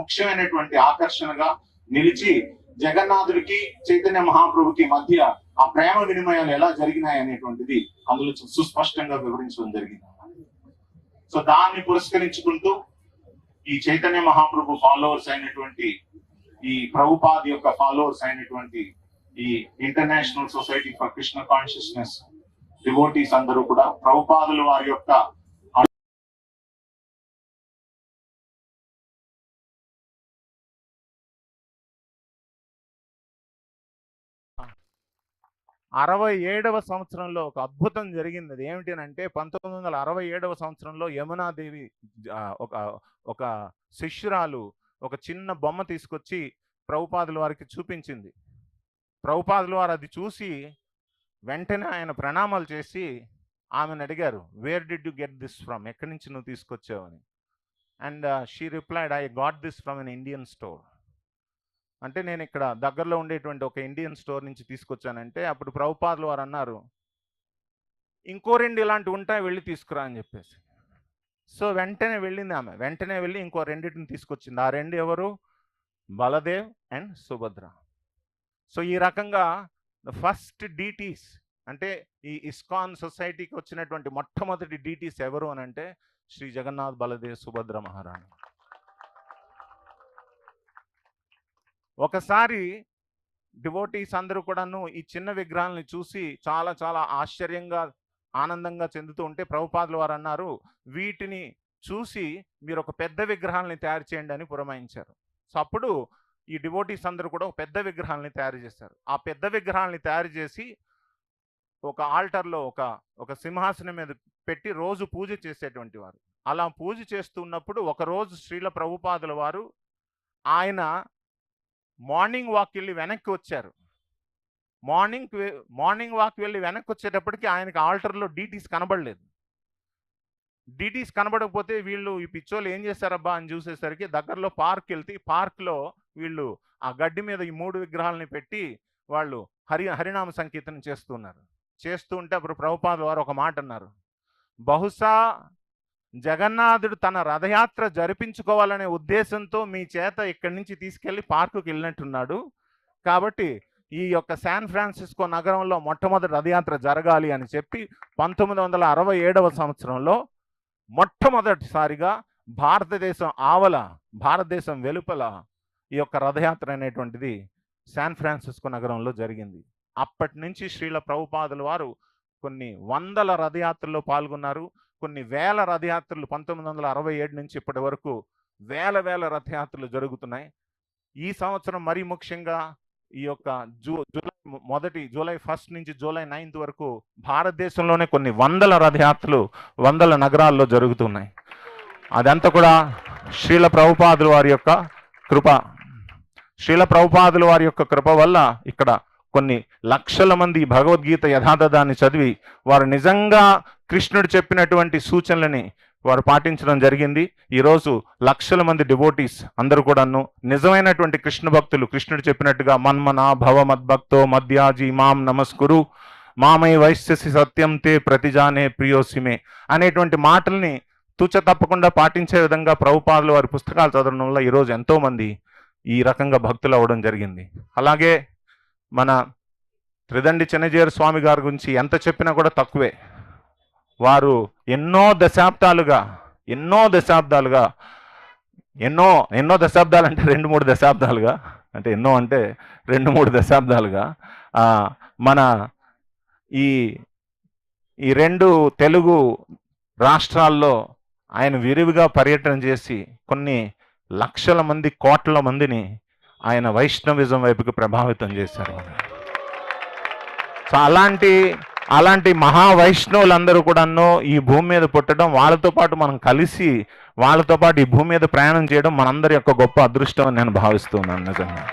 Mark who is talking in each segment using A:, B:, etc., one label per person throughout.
A: ముఖ్యమైనటువంటి ఆకర్షణగా నిలిచి జగన్నాథుడికి చైతన్య మహాప్రభుకి మధ్య ఆ ప్రేమ వినిమయాలు ఎలా జరిగినాయి అనేటువంటిది అందులో సుస్పష్టంగా వివరించడం జరిగింది. సో దాన్ని పురస్కరించుకుంటూ ఈ చైతన్య మహాప్రభు ఫాలోవర్స్ అయినటువంటి, ఈ ప్రభుపాద్ యొక్క ఫాలోవర్స్ అయినటువంటి ఈ international society for Krishna consciousness devotees అందరూ కూడా ప్రభుపాదులు వారి యొక్క 67వ సంవత్సరంలో ఒక అద్భుతం జరిగింది. అది ఏమిటి అంటే 1967వ సంవత్సరంలో యమునాదేవి ఒక శిష్యురాలు ఒక చిన్న బొమ్మ తీసుకొచ్చి ప్రభుపాదుల వారికి చూపించింది. ప్రభుపాదుల వారు అది చూసి వెంటనే ఆయన ప్రణామాలు చేసి ఆమెను అడిగారు, where did you get this from, ఎక్కడి నుంచి నువ్వు తీసుకొచ్చావని. And she replied, I got this from an Indian store. అంటే నేను ఇక్కడ దగ్గరలో ఉండేటువంటి ఒక ఇండియన్ స్టోర్ నుంచి తీసుకొచ్చానంటే అప్పుడు ప్రభుపాదులు వారు అన్నారు, ఇంకో 2 ఇలాంటివి ఉంటాయి, వెళ్ళి తీసుకురా అని చెప్పేసి. సో వెంటనే వెళ్ళింది ఆమె, వెంటనే వెళ్ళి ఇంకో 2ని తీసుకొచ్చింది. ఆ 2 ఎవరు? బలదేవ్ అండ్ సుభద్ర. సో ఈ రకంగా ఫస్ట్ డీటీస్ అంటే ఈ ఇస్కాన్ సొసైటీకి వచ్చినటువంటి మొట్టమొదటి డీటీస్ ఎవరు అని అంటే శ్రీ జగన్నాథ్ బలదేవ్ సుభద్ర మహారాణి. ఒకసారి డివోటీస్ అందరూ కూడాను ఈ చిన్న విగ్రహాలని చూసి చాలా చాలా ఆశ్చర్యంగా ఆనందంగా చెందుతూ ఉంటే ప్రభుపాదుల వారు అన్నారు, వీటిని చూసి మీరు ఒక పెద్ద విగ్రహాలని తయారు చేయండి అని పురమాయించారు. సో అప్పుడు ఈ డివోటీస్ అందరూ కూడా ఒక పెద్ద విగ్రహాలని తయారు చేశారు. ఆ పెద్ద విగ్రహాలని తయారు చేసి ఒక ఆల్టర్లో ఒక సింహాసనం మీద పెట్టి రోజు పూజ చేసేటువంటి వారు. అలా పూజ చేస్తున్నప్పుడు ఒకరోజు శ్రీల ప్రభుపాదుల వారు ఆయన మార్నింగ్ వాక్ వెళ్ళి వెనక్కి వచ్చారు. మార్నింగ్ వాక్ వెళ్ళి వెనక్కి వచ్చేటప్పటికి ఆయనకి ఆల్టర్లో డీటీస్ కనబడలేదు. డీటీస్ కనబడకపోతే వీళ్ళు ఈ పిచ్చోళ్ళు ఏం చేశారబ్బా అని చూసేసరికి దగ్గరలో పార్క్ వెళ్తే పార్క్లో వీళ్ళు ఆ గడ్డి మీద ఈ 3 విగ్రహాలని పెట్టి వాళ్ళు హరినామ సంకీర్తనం చేస్తున్నారు. చేస్తూ ఉంటే అప్పుడు ప్రభుపాదుల వారు ఒక మాట అన్నారు, బహుశా జగన్నాథుడు తన రథయాత్ర జరిపించుకోవాలనే ఉద్దేశంతో మీ చేత ఇక్కడి నుంచి తీసుకెళ్లి పార్కుకి వెళ్ళినట్టున్నాడు. కాబట్టి ఈ యొక్క శాన్ ఫ్రాన్సిస్కో నగరంలో మొట్టమొదటి రథయాత్ర జరగాలి అని చెప్పి 1967వ సంవత్సరంలో మొట్టమొదటిసారిగా భారతదేశం వెలుపల ఈ యొక్క రథయాత్ర అనేటువంటిది శాన్ ఫ్రాన్సిస్కో నగరంలో జరిగింది. అప్పటి నుంచి శ్రీల ప్రభుపాదుల వారు కొన్ని వందల రథయాత్రల్లో పాల్గొన్నారు. కొన్ని వేల రథయాత్రలు 1967 నుంచి ఇప్పటి వరకు వేల రథయాత్రలు జరుగుతున్నాయి. ఈ సంవత్సరం మరీ ముఖ్యంగా ఈ యొక్క జూలై 1 నుంచి జూలై 9 వరకు భారతదేశంలోనే కొన్ని వందల రథయాత్రలు వందల నగరాల్లో జరుగుతున్నాయి. అదంతా కూడా శ్రీల ప్రభుపాదుల వారి యొక్క కృప. శ్రీల ప్రభుపాదుల వారి యొక్క కృప వల్ల ఇక్కడ కొన్ని లక్షల మంది భగవద్గీత యథాతథాన్ని చదివి వారు నిజంగా కృష్ణుడు చెప్పినటువంటి సూచనలని వారు పాటించడం జరిగింది. ఈరోజు లక్షల మంది డివోటీస్ అందరూ కూడాను నిజమైనటువంటి కృష్ణ భక్తులు కృష్ణుడు చెప్పినట్టుగా మన్మనా భవ మద్భక్తో మధ్యాజీ మాం నమస్కురు మామై వైశ్యసి సత్యం తే ప్రతిజానే ప్రియోసిమే అనేటువంటి మాటల్ని తుచ తప్పకుండా పాటించే విధంగా ప్రభుపాదుల వారి పుస్తకాలు చదవడం వల్ల ఈరోజు ఎంతోమంది ఈ రకంగా భక్తులు అవ్వడం జరిగింది. అలాగే మన త్రిదండి చిన్నజీయర్ స్వామి గారి గురించి ఎంత చెప్పినా కూడా తక్కువే. వారు ఎన్నో దశాబ్దాలుగా ఎన్నో దశాబ్దాలు అంటే 2-3 దశాబ్దాలుగా అంటే ఎన్నో అంటే 2-3 దశాబ్దాలుగా మన ఈ 2 తెలుగు రాష్ట్రాల్లో ఆయన విరివిగా పర్యటన చేసి కొన్ని లక్షల మంది కోట్ల మందిని ఆయన వైష్ణవిజం వైపుకి ప్రభావితం చేశారు. సో అలాంటి మహావైష్ణవులందరూ కూడాను ఈ భూమి మీద పుట్టడం, వాళ్ళతో పాటు మనం కలిసి వాళ్ళతో పాటు ఈ భూమి మీద ప్రయాణం చేయడం మనందరి యొక్క గొప్ప అదృష్టం అని నేను భావిస్తున్నాను నిజంగా.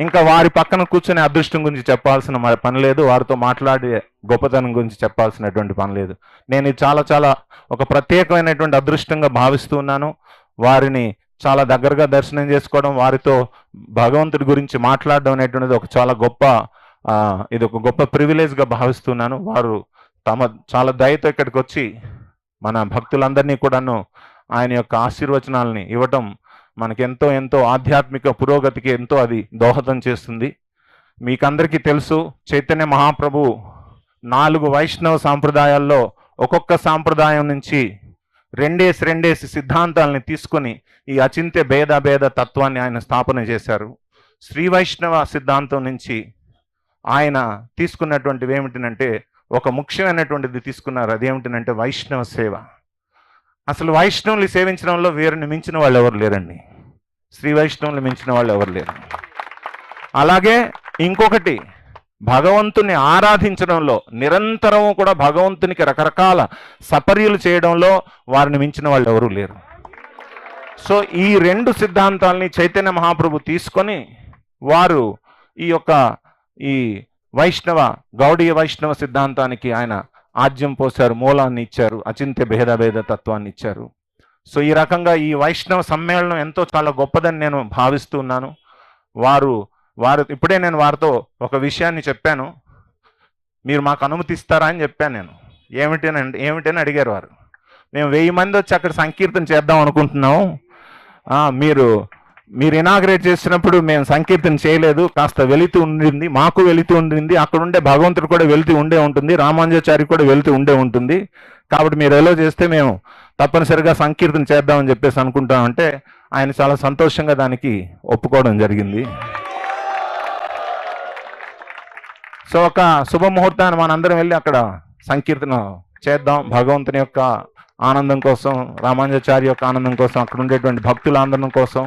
A: ఇంకా వారి పక్కన కూర్చునే అదృష్టం గురించి చెప్పాల్సిన పని లేదు, వారితో మాట్లాడే గొప్పతనం గురించి చెప్పాల్సినటువంటి పని లేదు. నేను ఇది చాలా చాలా ఒక ప్రత్యేకమైనటువంటి అదృష్టంగా భావిస్తున్నాను. వారిని చాలా దగ్గరగా దర్శనం చేసుకోవడం, వారితో భగవంతుడి గురించి మాట్లాడడం అనేటువంటిది ఒక చాలా ఇది ఒక గొప్ప ప్రివిలేజ్గా భావిస్తున్నాను. వారు చాలా దయతో ఇక్కడికి వచ్చి మన భక్తులందరినీ కూడాను ఆయన యొక్క ఆశీర్వచనాలని ఇవ్వటం మనకెంతో ఎంతో ఆధ్యాత్మిక పురోగతికి ఎంతో అది దోహదం చేస్తుంది. మీకందరికీ తెలుసు, చైతన్య మహాప్రభు 4 వైష్ణవ సాంప్రదాయాల్లో ఒక్కొక్క సాంప్రదాయం నుంచి రెండేసి సిద్ధాంతాలని తీసుకొని ఈ అచింత్య భేద తత్వాన్ని ఆయన స్థాపన చేశారు. శ్రీ వైష్ణవ సిద్ధాంతం నుంచి ఆయన తీసుకున్నటువంటివి ఏమిటంటే ఒక ముఖ్యమైనటువంటిది తీసుకున్నారు. అదేమిటంటే వైష్ణవ సేవ. అసలు వైష్ణవుల్ని సేవించడంలో వీరిని మించిన వాళ్ళు ఎవరు లేరండి. శ్రీ వైష్ణవుల్ని మించిన వాళ్ళు ఎవరు లేరు. అలాగే ఇంకొకటి, భగవంతుని ఆరాధించడంలో నిరంతరం కూడా భగవంతునికి రకరకాల సపర్యలు చేయడంలో వారిని మించిన వాళ్ళు ఎవరూ లేరు. సో ఈ 2 సిద్ధాంతాలని చైతన్య మహాప్రభు తీసుకొని వారు ఈ గౌడీయ వైష్ణవ సిద్ధాంతానికి ఆయన ఆజ్యం పోశారు, మూలాన్ని ఇచ్చారు, అచింత్య భేద తత్వాన్ని ఇచ్చారు. సో ఈ రకంగా ఈ వైష్ణవ సమ్మేళనం ఎంతో చాలా గొప్పదని నేను భావిస్తున్నాను. వారు ఇప్పుడే నేను వారితో ఒక విషయాన్ని చెప్పాను. మీరు మాకు అనుమతిస్తారా అని చెప్పాను నేను. ఏమిటని అడిగారు వారు. మేము 1000 మంది వచ్చి అక్కడ సంకీర్తన చేద్దాం అనుకుంటున్నాము. మీరు ఇనాగ్రేట్ చేసినప్పుడు మేము సంకీర్తన చేయలేదు, కాస్త వెళుతూ ఉండింది, మాకు వెళుతూ ఉండింది, అక్కడ ఉండే భగవంతుడు కూడా వెళుతూ ఉండే ఉంటుంది, రామానుజాచారి కూడా వెళుతూ ఉండే ఉంటుంది. కాబట్టి మీరు ఎలా చేస్తే మేము తప్పనిసరిగా సంకీర్తన చేద్దామని చెప్పేసి అనుకుంటామంటే ఆయన చాలా సంతోషంగా దానికి ఒప్పుకోవడం జరిగింది. సో ఒక శుభముహూర్తాన్ని మనందరం వెళ్ళి అక్కడ సంకీర్తన చేద్దాం. భగవంతుని యొక్క ఆనందం కోసం, రామానుజాచారి యొక్క ఆనందం కోసం, అక్కడ ఉండేటువంటి భక్తుల ఆనందం కోసం,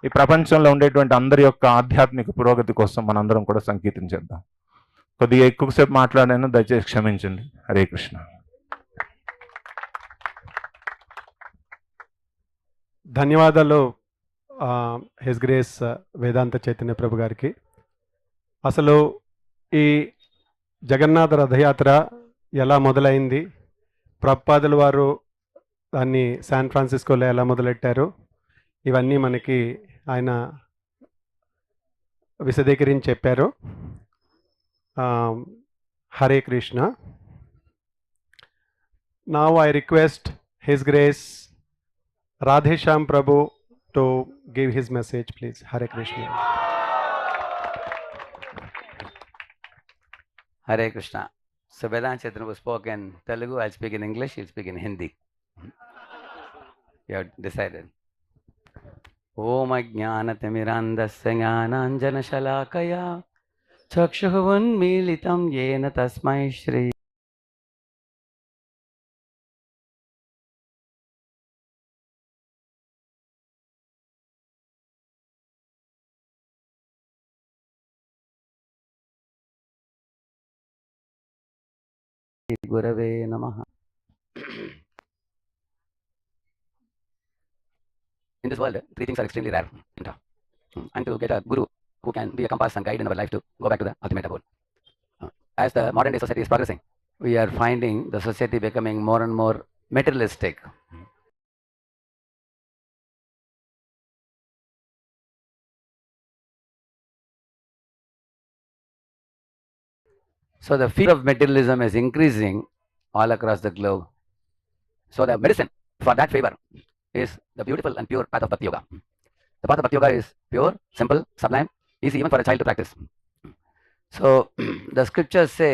A: ఈ ప్రపంచంలో ఉండేటువంటి అందరి యొక్క ఆధ్యాత్మిక పురోగతి కోసం మనందరం కూడా సంకీర్తన చేద్దాం. కొద్దిగా ఎక్కువసేపు మాట్లాడాను, దయచేసి క్షమించండి. హరే కృష్ణ.
B: ధన్యవాదాలు హిస్ గ్రేస్ వేదాంత చైతన్య ప్రభు గారికి. అసలు ఈ జగన్నాథ రథయాత్ర ఎలా మొదలైంది, ప్రభుపాదుల వారు దాన్ని శాన్ ఫ్రాన్సిస్కోలో ఎలా మొదలెట్టారు, ఇవన్నీ మనకి ఆయన విశదీకరించి చెప్పారు. Hare Krishna. Now I request his grace Radheshyam Prabhu to give his message please. Hare Krishna.
C: Hare Krishna. So Vedanta Chaitanya spoke in Telugu, I'll speak in English, he'll speak in Hindi. You have decided. Om Ajnanatimirandasya Jnananjana Shalakaya Chakshuvunmilitam Yena Tasmai Shri. Gurave Namaha. In this world, 3 things are extremely rare. And to get a guru who can be a compass and guide in our life to go back to the ultimate abode. As the modern day society is progressing, we are finding the society becoming more and more materialistic. So the fear of materialism is increasing all across the globe. So the medicine for that favor is the beautiful and pure path of Bhakti Yoga. The path of Bhakti Yoga is pure, simple, sublime, easy even for a child to practice. So the scriptures say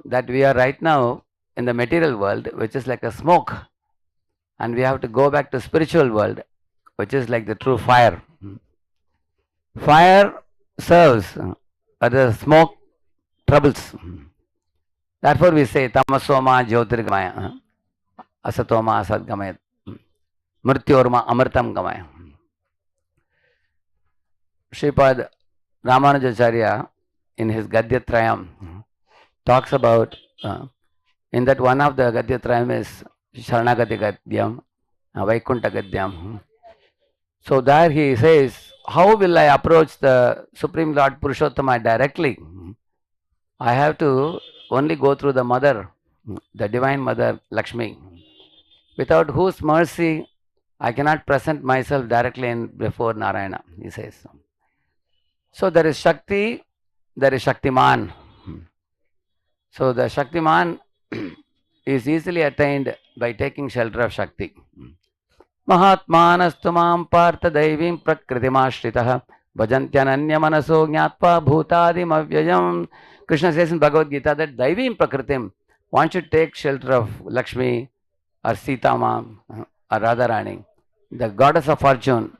C: that we are right now in the material world, which is like a smoke, and we have to go back to spiritual world, which is like the true fire. Fire serves, the smoke troubles. Therefore we say tamasoma jyotirgamaya, asatoma asatgamaya, mrityorma amritam gamaya. Shripad Ramanujacharya in his Gadyatrayam talks about, in that one of the Gadyatrayam is Sharanagati Gadyam, Vaikunta Gadyam. So there he says, how will I approach the Supreme Lord Purushottama directly? I have to only go through the mother, the divine mother Lakshmi, without whose mercy I cannot present myself directly before Narayana, he says. So there is Shakti, there is Shaktiman. So the Shaktiman is easily attained by taking shelter of Shakti. महात्मानस्तु मां पार्थ दैवीं प्रकृतिमाश्रितः भजन्त्यनन्य मनसो ज्ञात्वा भूतादिमव्ययम्. Krishna says in Bhagavad Gita that daivim prakritim, one should take shelter of Lakshmi or Sita Ma or Radharani, the goddess of fortune,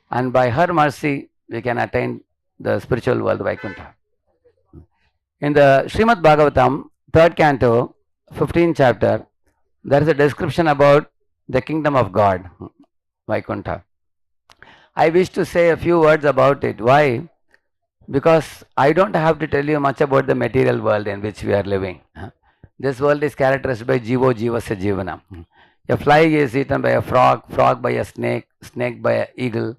C: and by her mercy we can attain the spiritual world Vaikuntha. In the Srimad Bhagavatam, 3rd canto, 15th chapter, there is a description about the kingdom of God, Vaikuntha. I wish to say a few words about it. Why? Because I don't have to tell you much about the material world in which we are living. This world is characterized by jivo jivasya jivanam. A fly is eaten by a frog, frog by a snake, snake by an eagle.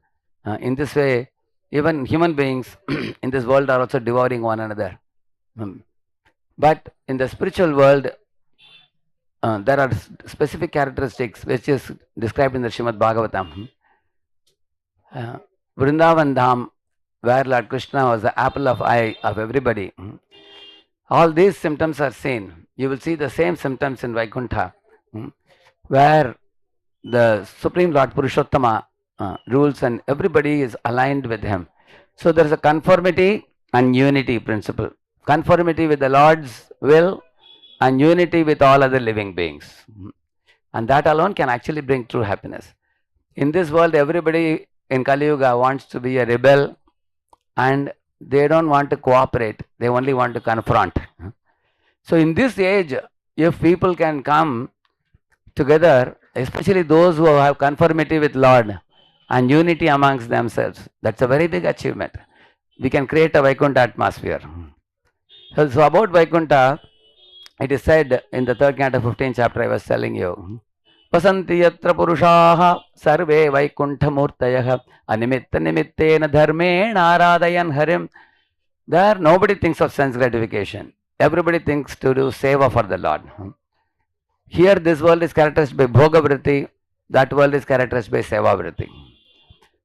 C: In this way, even human beings in this world are also devouring one another. But in the spiritual world, there are specific characteristics which is described in the Srimad Bhagavatam. Vrindavan Dham, where Lord Krishna was the apple of eye of everybody. All these symptoms are seen. You will see the same symptoms in Vaikuntha, where the Supreme Lord Purushottama rules and everybody is aligned with him. So there is a conformity and unity principle. Conformity with the Lord's will and unity with all other living beings. And that alone can actually bring true happiness. In this world, everybody in Kali Yuga wants to be a rebel and they don't want to cooperate. They only want to confront. So in this age, if people can come together, especially those who have conformity with Lord and unity amongst themselves, that's a very big achievement. We can create a Vaikuntha atmosphere. So about Vaikuntha, it is said in the 3rd canto, 15th chapter I was telling you, Vasanti yatra purushaha sarve Vaikuntha murtayah animitta nimittena dharmena aradayan harim. There nobody thinks of sense gratification. Everybody thinks to do seva for the Lord. Here this world is characterized by bhoga vritti, that world is characterized by seva vritti.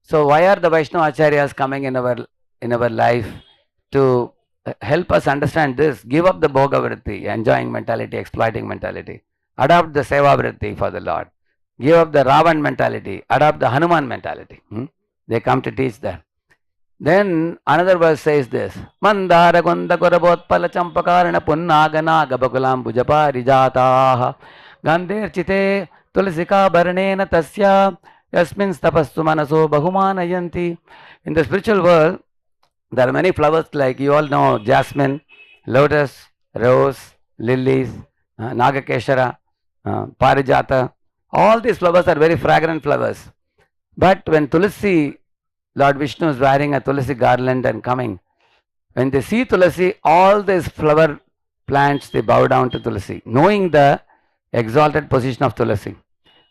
C: So why are the Vaishnava Acharyas coming in our life to help us understand this? Give up the bhoga vritti, enjoying mentality, exploiting mentality. Adopt the seva vritti for the Lord. Give up the Ravan mentality, adopt the Hanuman mentality. They come to teach that. Then another verse says this, Mandara Gunda Gorabotpala Champakarana Punnagana Gabakulam Bujapari Jataha Gandhir Chite Tulasika Baranena Tasya Yasmin Stapastu Manaso Bahumanayanti. In the spiritual world, there are many flowers like you all know, jasmine, lotus, rose, lilies, Nagakeshara, Parijata. All these flowers are very fragrant flowers. But when Tulasi, Lord Vishnu is wearing a Tulasi garland and coming, when they see Tulasi, all these flower plants, they bow down to Tulasi, knowing the exalted position of Tulasi.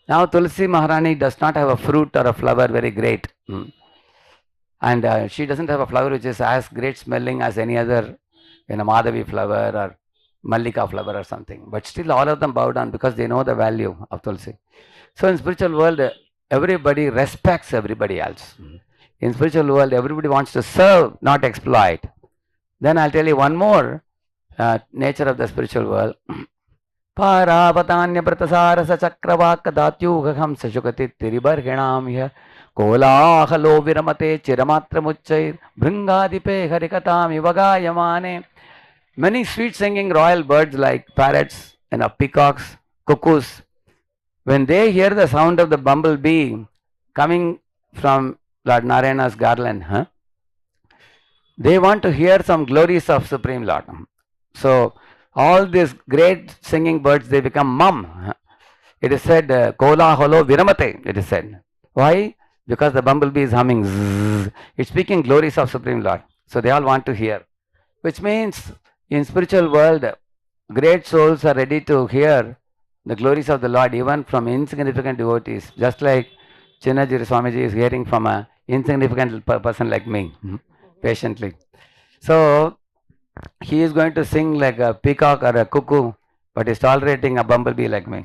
C: Now Tulasi Maharani does not have a fruit or a flower very great. And she doesn't have a flower which is as great smelling as any other, Madhavi flower or Mallika flower or something. But still all of them bow down because they know the value of Tulsi. So in spiritual world, everybody respects everybody else. In spiritual world, everybody wants to serve, not exploit. Then I'll tell you one more nature of the spiritual world. Paravatanya pratasarasa chakravaka datyugham sashukati tiribarhinamya kolahalo viramate chiramatra mucchair bhringadipe harikatami vagayamane. Many sweet singing royal birds like parrots and peacocks, cuckoos, when they hear the sound of the bumblebee coming from Lord Narayana's garland, they want to hear some glories of Supreme Lord. So all these great singing birds, they become mum. It is said, Kola holo viramate, it is said. Why? Because the bumblebee is humming. Zzz. It's speaking glories of Supreme Lord. So they all want to hear. Which means in spiritual world, great souls are ready to hear the glories of the Lord even from insignificant devotees. Just like Chinnajiri Swamiji is hearing from an insignificant person like me, patiently. So he is going to sing like a peacock or a cuckoo, but is tolerating a bumblebee like me.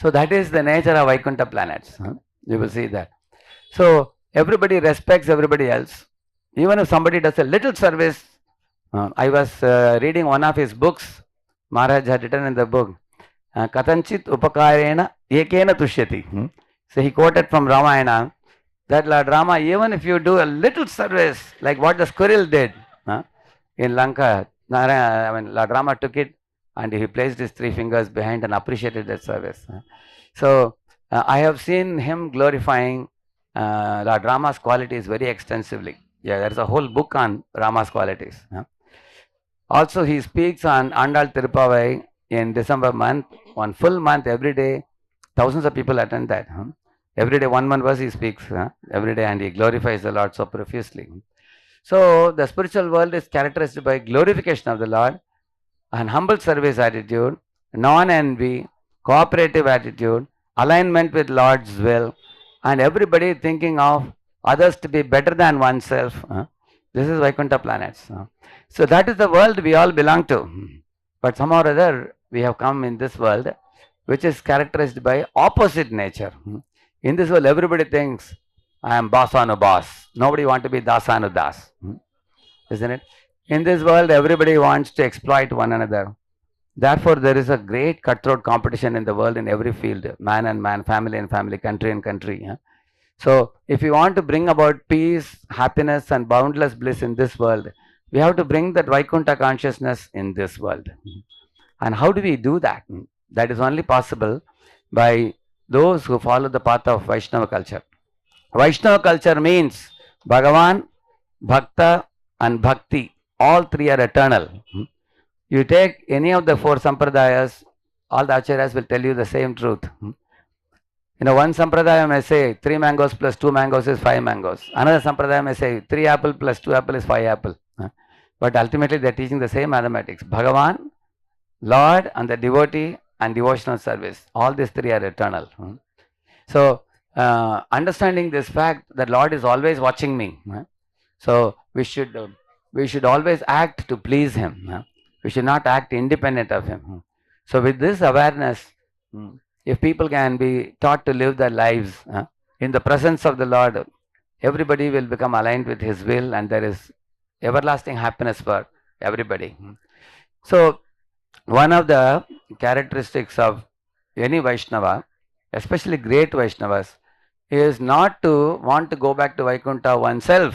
C: So that is the nature of Vaikuntha planets. You will see that. So everybody respects everybody else. Even if somebody does a little service, I was reading one of his books. Maharaj had written in the book, Katanchit upakarena ekena tushyati. So he quoted from Ramayana that Lord Rama, even if you do a little service, like what the squirrel did in Lanka, Lord Rama took it and he placed his 3 fingers behind and appreciated that service. So I have seen him glorifying Lord Rama's qualities very extensively. Yeah, there is a whole book on Rama's qualities. Also, he speaks on Andal Tirupavai in December month, 1 full month, every day. Thousands of people attend that. Every day, 1 verse he speaks every day, and he glorifies the Lord so profusely. So, the spiritual world is characterized by glorification of the Lord and humble service attitude, non-envy, cooperative attitude, alignment with Lord's will, and everybody thinking of others to be better than oneself. This is Vaikuntha planets. So that is the world we all belong to. But somehow or other, we have come in this world which is characterized by opposite nature. In this world, everybody thinks, I am Basanu boss. Nobody wants to be Dasanu das. Isn't it? In this world, everybody wants to exploit one another. Therefore, there is a great cutthroat competition in the world in every field, man and man, family and family, country and country. So, if you want to bring about peace, happiness, and boundless bliss in this world, we have to bring that Vaikuntha consciousness in this world. And how do we do that? That is only possible by those who follow the path of Vaishnava culture. Vaishnava culture means Bhagavan, Bhakta, and Bhakti. All 3 are eternal. You take any of the 4 sampradayas, all the acharyas will tell you the same truth. One sampradaya may say 3 mangoes plus 2 mangoes is 5 mangoes. Another sampradaya may say 3 apple plus 2 apple is 5 apple. But ultimately they are teaching the same mathematics. Bhagavan, Lord, and the devotee and devotional service. All these 3 are eternal. So, understanding this fact that Lord is always watching me. So, we should always act to please Him. We should not act independent of Him. So, with this awareness, if people can be taught to live their lives in the presence of the Lord, everybody will become aligned with His will, and there is everlasting happiness for everybody. So, one of the characteristics of any Vaishnava, especially great Vaishnavas, is not to want to go back to Vaikuntha oneself,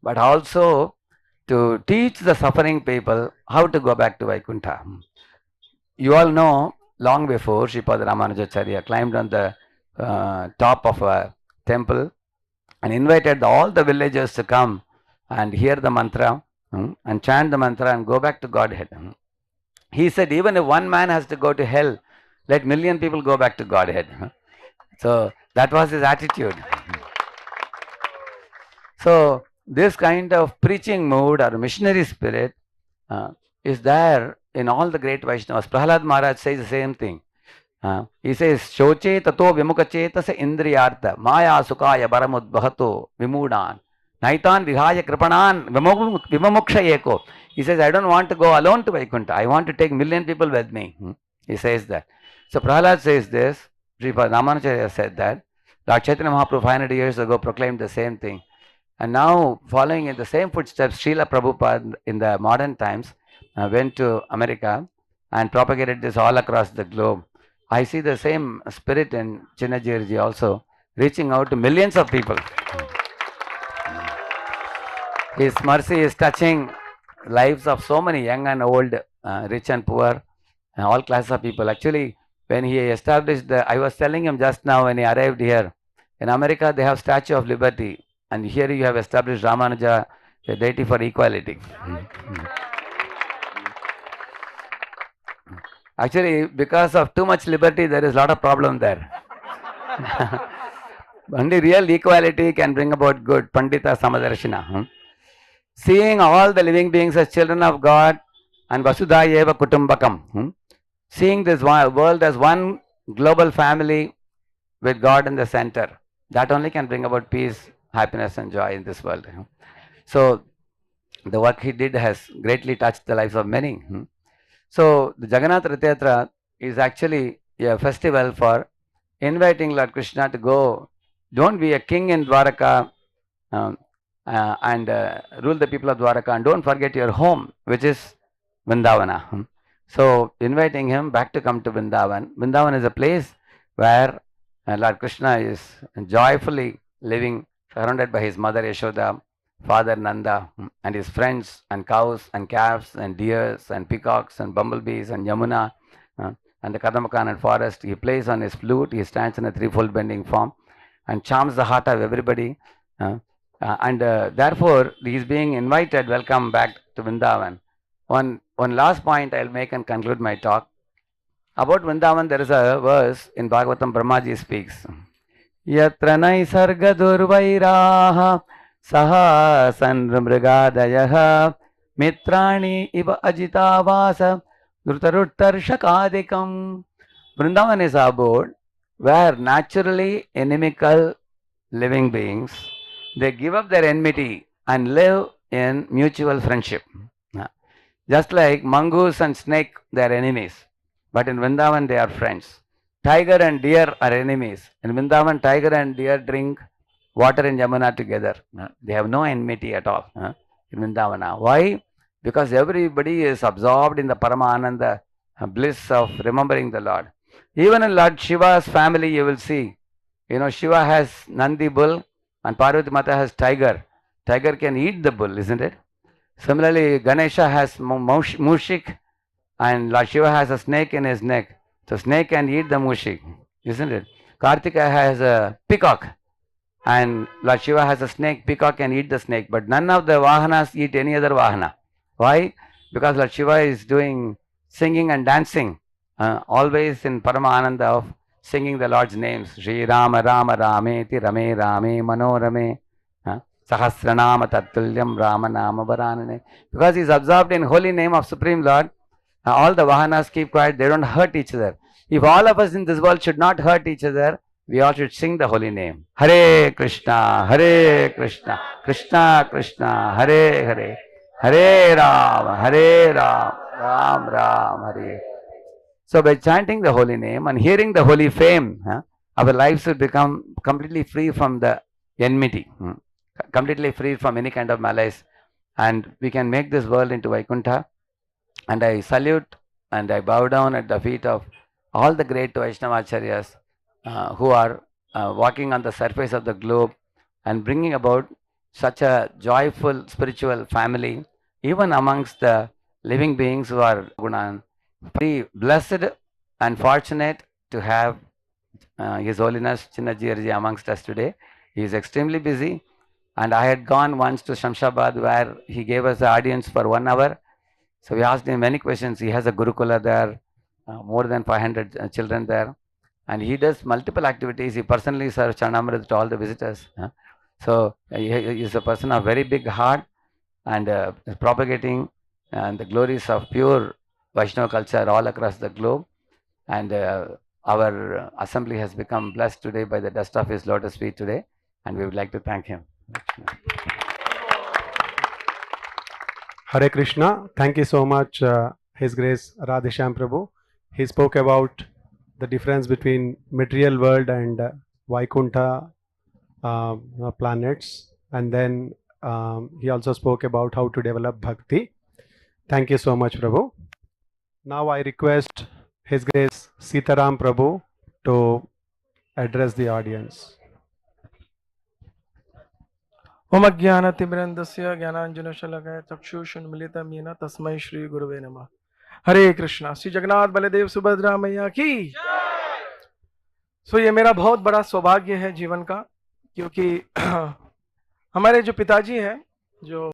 C: but also to teach the suffering people how to go back to Vaikuntha. You all know, long before Sripada Ramanujacharya climbed on the top of a temple and invited all the villagers to come and hear the mantra and chant the mantra and go back to Godhead. He said, even if 1 man has to go to hell, let 1,000,000 people go back to Godhead. So that was his attitude. So this kind of preaching mood or missionary spirit is there in all the great Vaishnavas. Prahlad Maharaj says the same thing. He says, Shoche tato vimukachetasa indriyartha maya sukaya baramudbhato vimudan naitan vihaya kripanan vimamukshayeko. He says, I don't want to go alone to Vaikuntha. I want to take 1,000,000 people with me. He says that. So Prahlad says this. Sripad Ramanujacharya said that. Lord Chaitanya Mahaprabhu 500 years ago proclaimed the same thing. And now, following in the same footsteps, Srila Prabhupada in the modern times went to America and propagated this all across the globe. I see the same spirit in Chinnajirji also, reaching out to millions of people. His mercy is touching lives of so many young and old, rich and poor, all classes of people. Actually, when he established I was telling him just now when he arrived here, in America they have Statue of Liberty. And here you have established Ramanuja, a deity for equality. Actually, because of too much liberty, there is a lot of problem there. Only real equality can bring about good. Pandita Samadarshina. Seeing all the living beings as children of God and Vasudhaiva Kutumbakam. Seeing this world as one global family with God in the center. That only can bring about peace, happiness and joy in this world. So the work he did has greatly touched the lives of many. So the Jagannath Rath Yatra is actually a festival for inviting Lord Krishna to go. Don't be a king in Dwaraka and rule the people of Dwaraka, and don't forget your home, which is Vrindavana. So inviting him back to come to Vrindavan. Vrindavan is a place where Lord Krishna is joyfully living, surrounded by his mother Yashoda, father Nanda, and his friends, and cows, and calves, and deers, and peacocks, and bumblebees, and Yamuna, and the Kadamakan forest. He plays on his flute. He stands in a threefold bending form and charms the heart of everybody. Therefore, he is being invited, welcome back to Vrindavan. One last point I'll make and conclude my talk. About Vrindavan, there is a verse in Bhagavatam, Brahmaji speaks. Yatra naisarga durvairaha saha sanmrgadayah mitrani iva ajitavasa dhrutaruttarshakadikam. Vrindavan is a abode where naturally inimical living beings, they give up their enmity and live in mutual friendship. Just like mongoose and snake, they are enemies. But in Vrindavan, they are friends. Tiger and deer are enemies. In Vrindavan, tiger and deer drink water in Yamuna together. They have no enmity at all in Vrindavana. Why? Because everybody is absorbed in the Paramananda bliss of remembering the Lord. Even in Lord Shiva's family, you will see, Shiva has Nandi bull and Parvati Mata has tiger. Tiger can eat the bull, isn't it? Similarly, Ganesha has mushik and Lord Shiva has a snake in his neck. So snake can eat the mushik, isn't it? Kartika has a peacock and Lord Shiva has a snake. Peacock can eat the snake, but none of the Vahanas eat any other Vahana. Why? Because Lord Shiva is doing singing and dancing, always in Parama Ananda of singing the Lord's names. Shri Rama Rama Rameti Rame Rame Manorame. Sahasranama Tattulyam Rama Nama Varanane. Because he is absorbed in holy name of Supreme Lord, all the Vahanas keep quiet, they don't hurt each other. If all of us in this world should not hurt each other, we all should sing the holy name. Hare Krishna, Hare Krishna, Krishna Krishna, Hare Hare, Hare Ram, Ram Ram, Hare. So by chanting the holy name and hearing the holy fame, our lives will become completely free from the enmity, completely free from any kind of malice, and we can make this world into Vaikuntha. And I salute and I bow down at the feet of all the great Vaishnavacharyas who are walking on the surface of the globe and bringing about such a joyful spiritual family, even amongst the living beings who are Gunan. Very blessed and fortunate to have His Holiness Chinnajirji amongst us today. He is extremely busy, and I had gone once to Shamshabad where he gave us the audience for 1 hour. So we asked him many questions. He has a Gurukula there, more than 500 children there, and he does multiple activities. He personally serves Charnamrit to all the visitors. So he is a person of very big heart and is propagating the glories of pure Vaishnava culture all across the globe. And our assembly has become blessed today by the dust of his lotus feet today, and we would like to thank him.
B: Hare Krishna. Thank you so much, His Grace Radhesham Prabhu. He spoke about the difference between material world and Vaikuntha planets, and then he also spoke about how to develop bhakti. Thank you so much, Prabhu. Now I request His Grace Sitaram Prabhu to address the audience.
D: ओम ज्ञानतिमिरन्दस्य ज्ञानाञ्जनशलाकया चक्षुषुन्मिलितं येन तस्मै श्री गुरुवे नमः। हरे कृष्णा। श्री जगन्नाथ बलदेव सुभद्रा मैया की। सो ये मेरा बहुत बड़ा सौभाग्य है जीवन का, क्योंकि हमारे जो पिताजी हैं, जो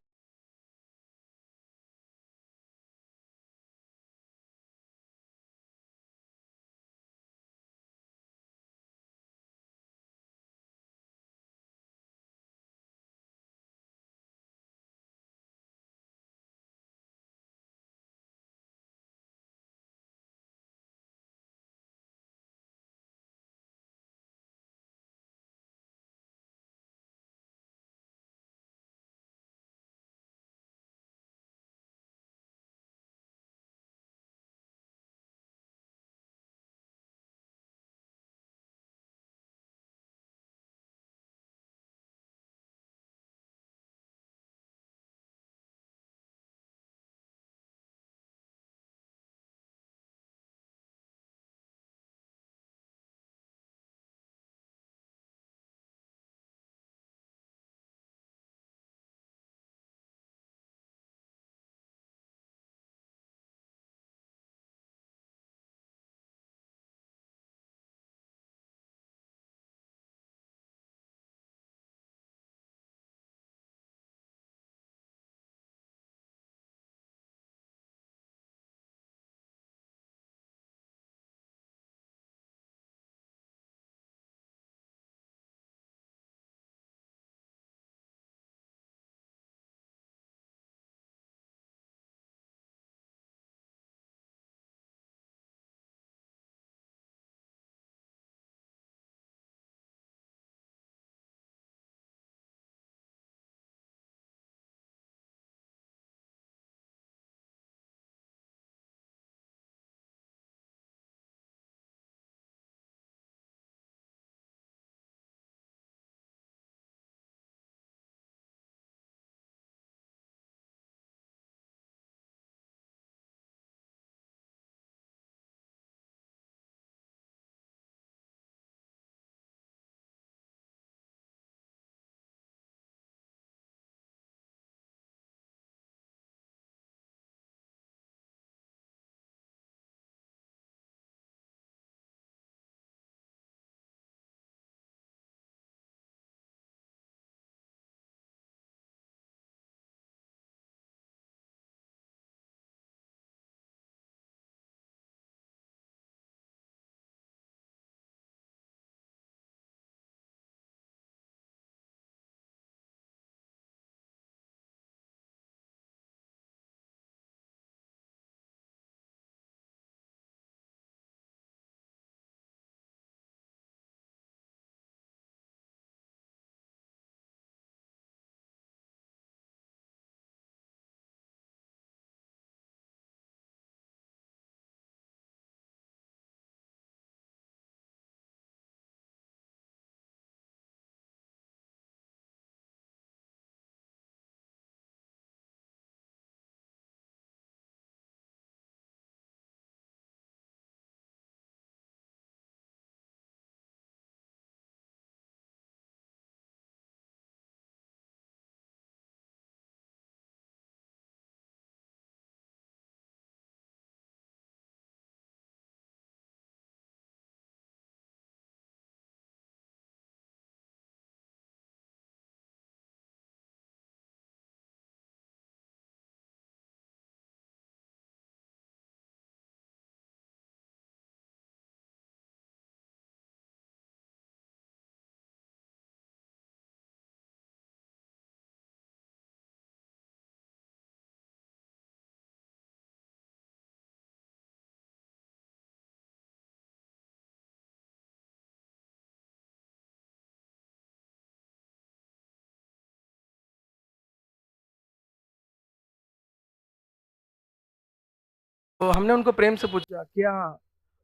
D: तो हमने उनको प्रेम से पूछा, क्या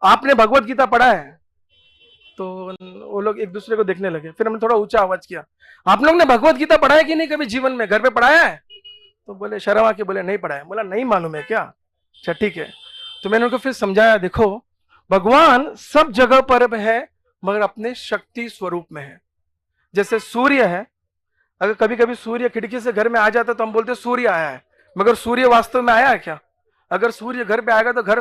D: आपने भगवत गीता पढ़ा है? तो वो लोग एक दूसरे को देखने लगे। फिर हमने थोड़ा ऊंचा आवाज किया, आप लोग ने भगवत गीता पढ़ा है कि नहीं कभी जीवन में, घर पे पढ़ाया है? तो बोले शर्म आके बोले नहीं पढ़ा है। बोला नहीं मालूम है क्या? अच्छा ठीक है। तो मैंने उनको फिर समझाया, देखो भगवान सब जगह पर है मगर अपने शक्ति स्वरूप में है। जैसे सूर्य है, अगर कभी कभी सूर्य खिड़की से घर में आ जाता तो हम बोलते सूर्य आया है, मगर सूर्य वास्तव में आया है क्या? अगर सूर्य घर पे आएगा तो घर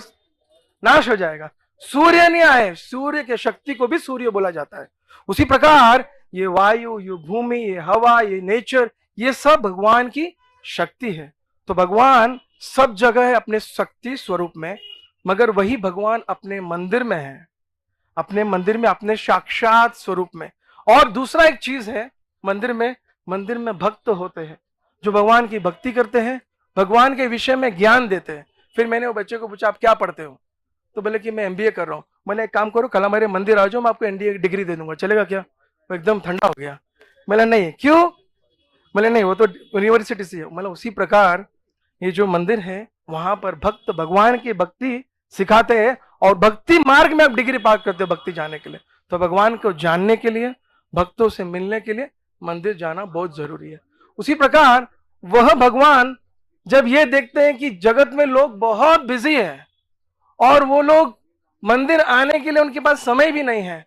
D: नाश हो जाएगा। सूर्य नहीं आए, सूर्य के शक्ति को भी सूर्य बोला जाता है। उसी प्रकार ये वायु, ये भूमि, ये हवा, ये नेचर, ये सब भगवान की शक्ति है। तो भगवान सब जगह है अपने शक्ति स्वरूप में, मगर वही भगवान अपने मंदिर में है, अपने मंदिर में अपने साक्षात स्वरूप में। और दूसरा एक चीज है, मंदिर में भक्त होते हैं जो भगवान की भक्ति करते हैं, भगवान के विषय में ज्ञान देते हैं। फिर मैंने वो बच्चे को पूछा आप क्या पढ़ते हो? तो बोले कि मैं एमबीए कर रहा हूँ। मैंने एक काम करो, कल हमारे मंदिर आ जाओ, मैं आपको एनडीए की डिग्री दे दूंगा, चलेगा क्या? वो एकदम ठंडा हो गया। बोला नहीं। क्यों? बोले नहीं वो तो यूनिवर्सिटी से है। मतलब उसी प्रकार ये जो मंदिर है वहां पर भक्त भगवान की भक्ति सिखाते हैं, और भक्ति मार्ग में आप डिग्री पास करते हो भक्ति जाने के लिए। तो भगवान को जानने के लिए, भक्तों से मिलने के लिए मंदिर जाना बहुत जरूरी है। उसी प्रकार वह भगवान जब ये देखते हैं कि जगत में लोग बहुत बिजी है और वो लोग मंदिर आने के लिए उनके पास समय भी नहीं है,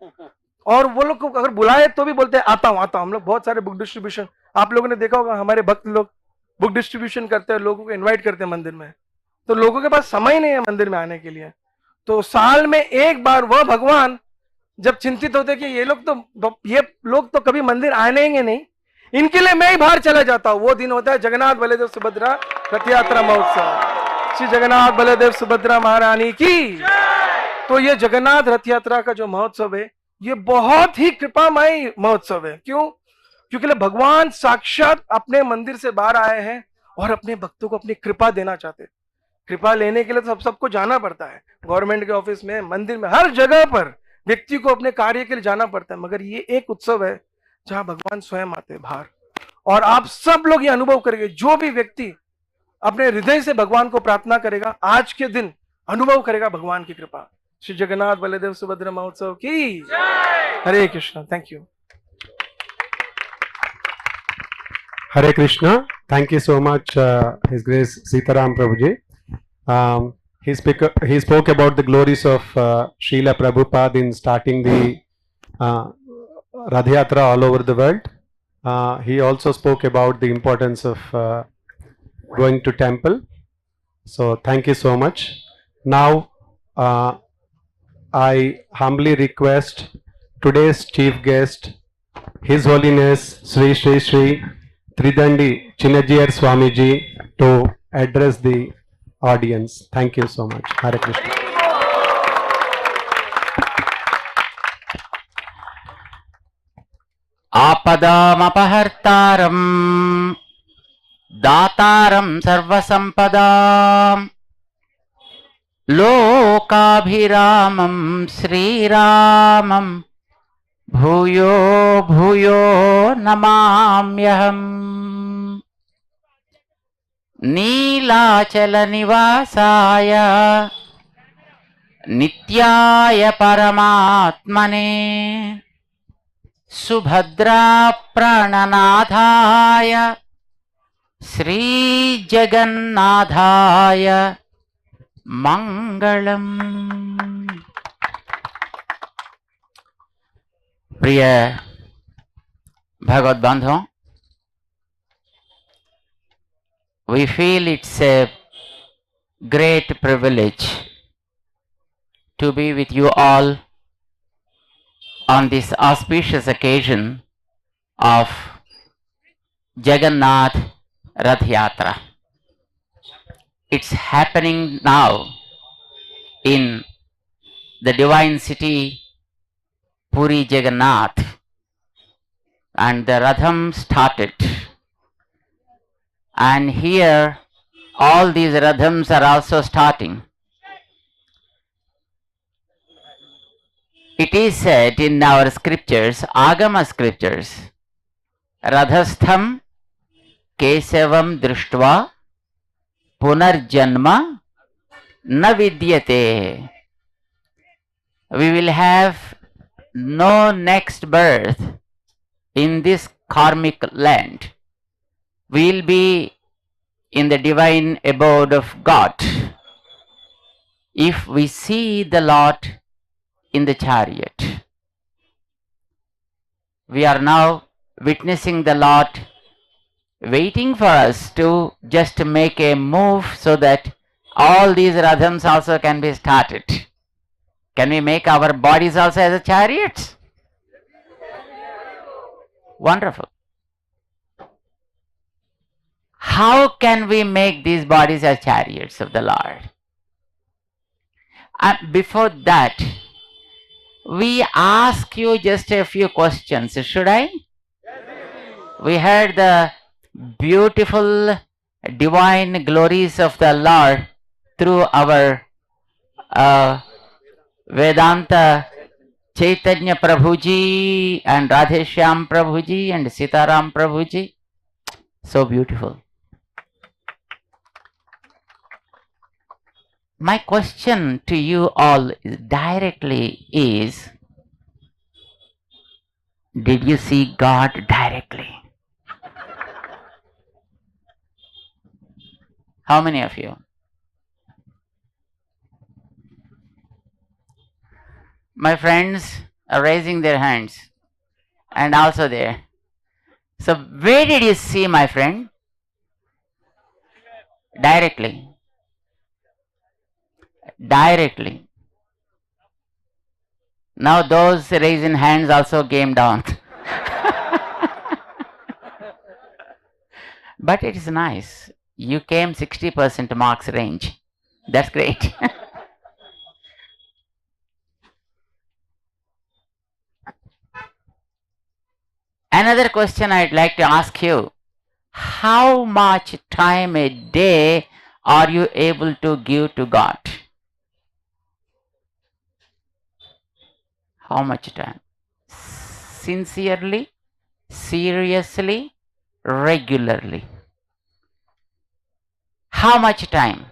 D: और वो लोग को अगर बुलाए तो भी बोलते हैं आता हूं आता हूं। हम लोग बहुत सारे बुक डिस्ट्रीब्यूशन, आप लोगों ने देखा होगा, हमारे भक्त लोग बुक डिस्ट्रीब्यूशन करते हैं, लोगों को इनवाइट करते हैं मंदिर में। तो लोगों के पास समय नहीं है मंदिर में आने के लिए। तो साल में एक बार वह भगवान जब चिंतित होते कि ये लोग तो कभी मंदिर आएंगे नहीं, इनके लिए मैं ही बाहर चला जाता हूं। वो दिन होता है जगन्नाथ बलदेव सुभद्रा रथ यात्रा महोत्सव। श्री जगन्नाथ बलदेव सुभद्रा महारानी की। तो ये जगन्नाथ रथ यात्रा का जो महोत्सव है ये बहुत ही कृपामय महोत्सव है। क्यों? क्योंकि भगवान साक्षात अपने मंदिर से बाहर आए हैं और अपने भक्तों को अपनी कृपा देना चाहते हैं। कृपा लेने के लिए तो सबको जाना पड़ता है, गवर्नमेंट के ऑफिस में, मंदिर में, हर जगह पर व्यक्ति को अपने कार्य के लिए जाना पड़ता है। मगर ये एक उत्सव है जहां भगवान स्वयं आते हैं बाहर, और आप सब लोग ये अनुभव करेंगे। जो भी व्यक्ति अपने हृदय से भगवान को प्रार्थना करेगा, आज के दिन अनुभव करेगा भगवान की कृपा। श्री जगन्नाथ बलदेव सुभद्रा महोत्सव की Hare Krishna. Thank you.
B: Hare Krishna. Thank you so much, His Grace Sitaram Prabhuji. He spoke about the glories of Srila Prabhupada in starting the Rath Yatra all over the world. He also spoke about the importance of going to temple. So thank you so much. Now I humbly request today's chief guest, His Holiness Sri Sri Sri Tridandi Chinnajiyar Swamiji, to address the audience. Thank you so much. Hare Krishna.
E: आपदामपहर्तारं दातारं सर्वसम्पदां लोकाभिरामं श्रीरामं भूयो भूयो नमाम्यहम्। नीलाचलनिवासाय नित्याय परमात्मने सुभद्रा प्राणनाथाय श्रीजगन्नाथाय मंगलम्। प्रिय भगवत बंधुओं, we feel it's a great privilege to be with you all on this auspicious occasion of Jagannath Rath Yatra. It's happening now in the divine city Puri Jagannath, and the Ratham started, and here all these Rathams are also starting. It is said in our scriptures, Agama scriptures, Radhastham Kesavam Drishtva Punarjanma na vidyate. We will have no next birth in this karmic land. We will be in the divine abode of God if we see the Lord in the chariot. We are now witnessing the Lord waiting for us to just make a move so that all these Rathams also can be started. Can we make our bodies also as a chariots? Wonderful. How can we make these bodies as chariots of the Lord? Before that, we ask you just a few questions. Should I? We heard the beautiful divine glories of the Lord through our Vedanta Chaitanya Prabhuji and Radheshyam Prabhuji and Sitaram Prabhuji. So beautiful. My question to you all directly is, did you see God directly? How many of you? My friends are raising their hands and also there. So where did you see, my friend? Directly. Directly. Now those raising hands also came down. But it is nice. You came 60% marks range. That's great. Another question I'd like to ask you. How much time a day are you able to give to God? How much time? Sincerely, seriously, regularly. How much time?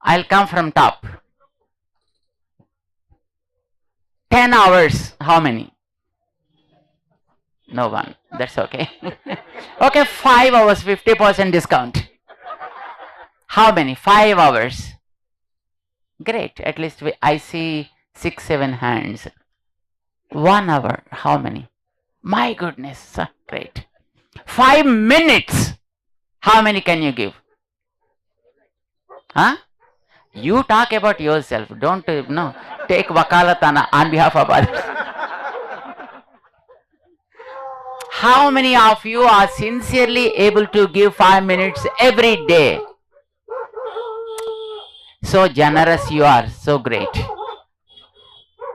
E: I'll come from top. 10 hours. How many? No one. That's okay. Okay, 5 hours, 50% discount. How many? 5 hours. Great. At least I see 6, 7 hands. 1 hour. How many? My goodness. Great. 5 minutes. How many can you give? Huh? You talk about yourself. Don't no take wakalatana on behalf of others. How many of you are sincerely able to give 5 minutes every day? So generous you are. So great.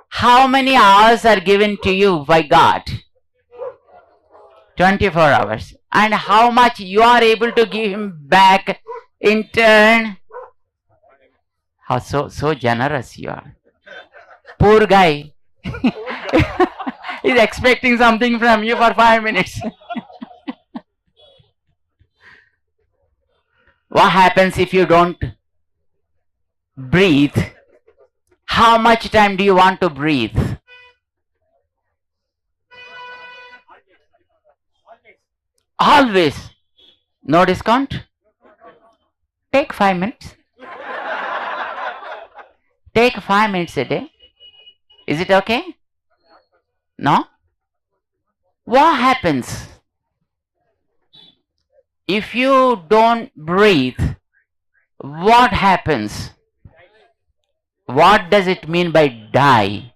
E: How many hours are given to you by God? 24 hours. And how much you are able to give him back in turn? How so generous you are. Poor guy is expecting something from you for 5 minutes. What happens if you don't breathe? How much time do you want to breathe? Always. No discount? Take 5 minutes. Take 5 minutes a day. Is it okay? No? What happens if you don't breathe? What happens? What does it mean by die?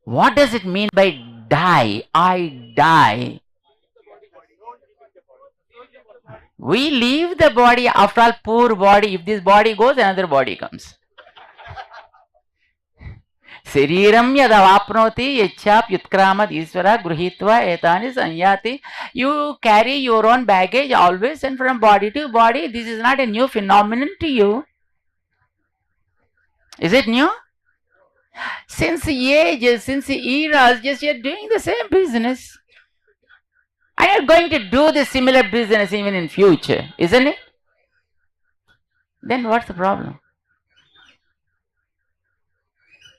E: What does it mean by die? I die. We leave the body. After all, poor body. If this body goes, another body comes. Sariram yadavapnoti yachap yutkramat isvara gruhitva etani sanyati. You carry your own baggage always and from body to body. This is not a new phenomenon to you. Is it new? Since ages, since eras, just you're doing the same business. And you're going to do the similar business even in future, isn't it? Then what's the problem?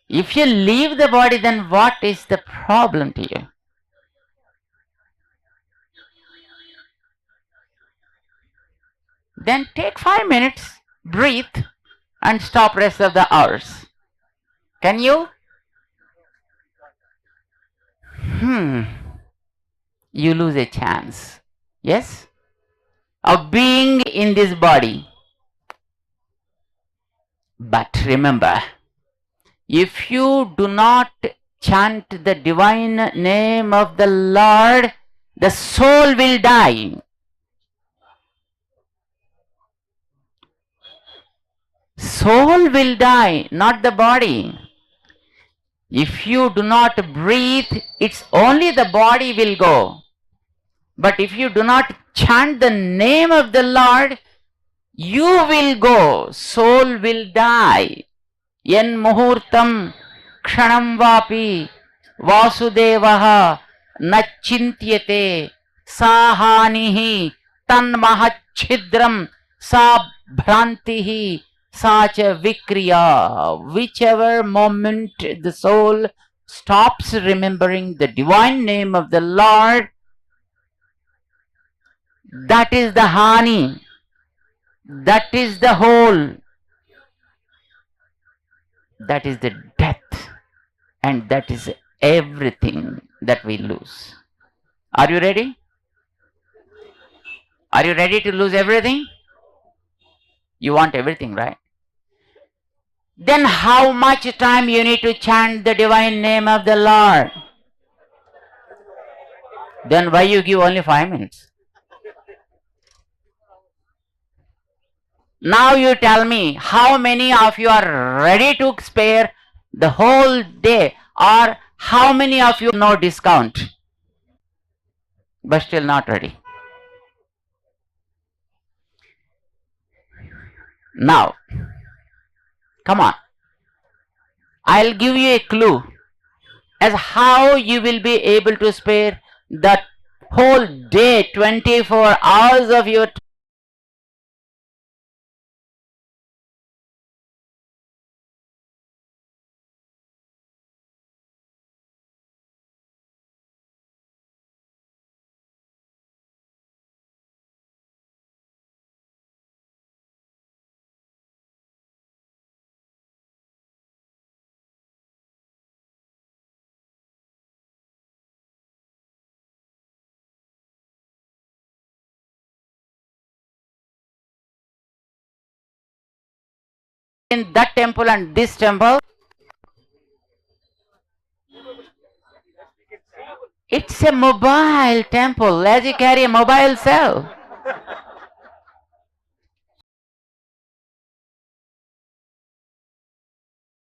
E: If you leave the body, then what is the problem to you? Then take 5 minutes, breathe, and stop rest of the hours. Can you? You lose a chance, yes, of being in this body. But remember, if you do not chant the divine name of the Lord, the soul will die. Soul will die, not the body. If you do not breathe, it's only the body will go. But if you do not chant the name of the Lord, you will go. Soul will die. Yen muhurtam kshanam vapi vasudevaha nachintyate sahanihi tanmahachidram sa bhrantihi sacha vikriya. Whichever moment the soul stops remembering the divine name of the Lord, that is the hani, that is the whole, that is the death, and that is everything that we lose. Are you ready? Are you ready to lose everything? You want everything, right? Then how much time you need to chant the divine name of the Lord? Then why you give only 5 minutes? Now you tell me, how many of you are ready to spare the whole day, or how many of you no discount but still not ready? Now, come on. I'll give you a clue as how you will be able to spare the whole day, 24 hours of your time. In that temple and this temple, it's a mobile temple, as you carry a mobile cell.